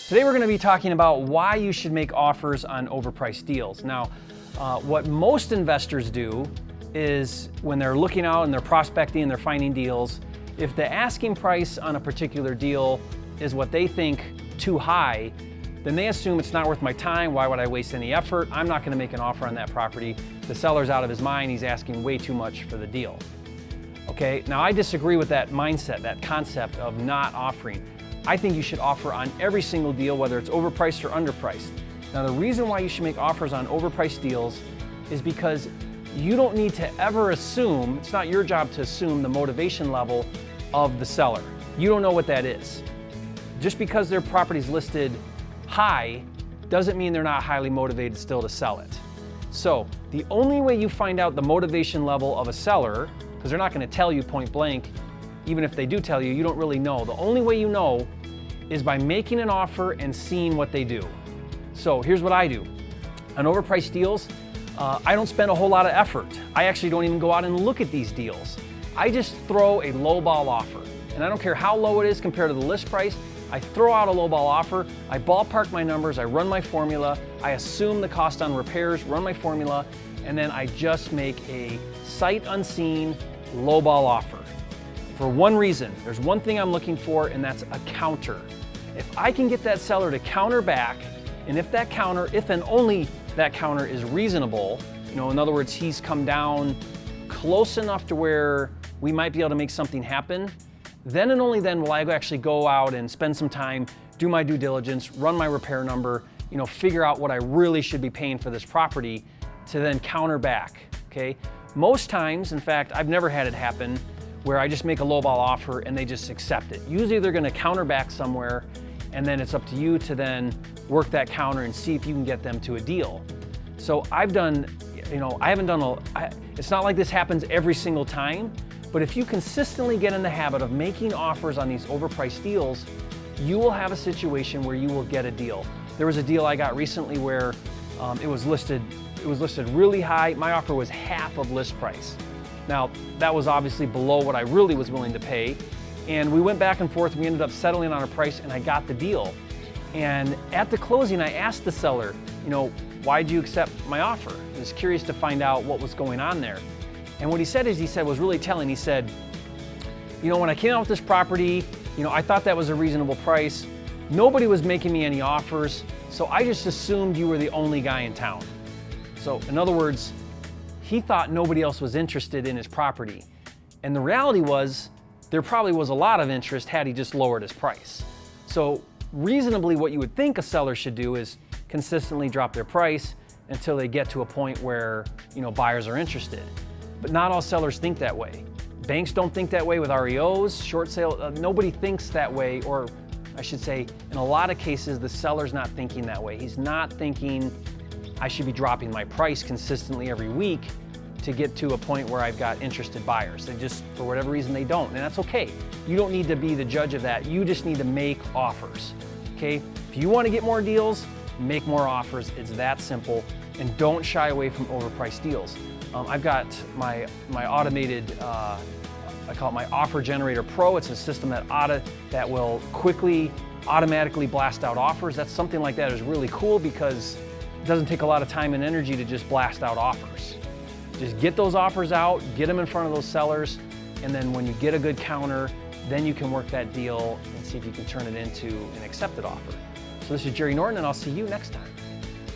Today we're going to be talking about why you should make offers on overpriced deals. Now, what most investors do is when they're looking out and they're prospecting and they're finding deals, if the asking price on a particular deal is what they think too high, then they assume it's not worth my time. Why would I waste any effort? I'm not going to make an offer on that property. The seller's out of his mind. He's asking way too much for the deal. Okay, now I disagree with that mindset, that concept of not offering. I think you should offer on every single deal, whether it's overpriced or underpriced. Now, the reason why you should make offers on overpriced deals is because you don't need to ever assume, it's not your job to assume the motivation level of the seller. You don't know what that is. Just because their property's listed high doesn't mean they're not highly motivated still to sell it. So the only way you find out the motivation level of a seller, because they're not going to tell you point blank, even if they do tell you, you don't really know. The only way you know is by making an offer and seeing what they do. So here's what I do. On overpriced deals, I don't spend a whole lot of effort. I actually don't even go out and look at these deals. I just throw a lowball offer. And I don't care how low it is compared to the list price, I throw out a lowball offer, I ballpark my numbers, I run my formula, I assume the cost on repairs, run my formula, and then I just make a sight unseen lowball offer. For one reason, there's one thing I'm looking for, and that's a counter. If I can get that seller to counter back, and if that counter, if and only that counter is reasonable, in other words, he's come down close enough to where we might be able to make something happen, then and only then will I actually go out and spend some time, do my due diligence, run my repair number, figure out what I really should be paying for this property to then counter back, okay? Most times, in fact, I've never had it happen where I just make a lowball offer and they just accept it. Usually they're gonna counter back somewhere, and then it's up to you to then work that counter and see if you can get them to a deal. So I've done, it's not like this happens every single time, but if you consistently get in the habit of making offers on these overpriced deals, you will have a situation where you will get a deal. There was a deal I got recently where it was listed really high. My offer was half of list price. Now, that was obviously below what I really was willing to pay. And we went back and forth. We ended up settling on a price and I got the deal. And at the closing, I asked the seller, why'd you accept my offer? I was curious to find out what was going on there. And what he said was really telling. He said, when I came out with this property, I thought that was a reasonable price. Nobody was making me any offers, so I just assumed you were the only guy in town. So in other words, he thought nobody else was interested in his property. And the reality was, there probably was a lot of interest had he just lowered his price. So reasonably, what you would think a seller should do is consistently drop their price until they get to a point where, buyers are interested. But not all sellers think that way. Banks don't think that way with REOs, short sale, nobody thinks that way, or I should say, in a lot of cases, the seller's not thinking that way. He's not thinking, I should be dropping my price consistently every week to get to a point where I've got interested buyers. They just, for whatever reason, they don't, and that's okay. You don't need to be the judge of that. You just need to make offers, okay? If you want to get more deals, make more offers. It's that simple, and don't shy away from overpriced deals. I've got my automated, I call it my Offer Generator Pro. It's a system that will quickly, automatically blast out offers. That's something like that is really cool because it doesn't take a lot of time and energy to just blast out offers. Just get those offers out, get them in front of those sellers, and then when you get a good counter, then you can work that deal and see if you can turn it into an accepted offer. So this is Jerry Norton, and I'll see you next time.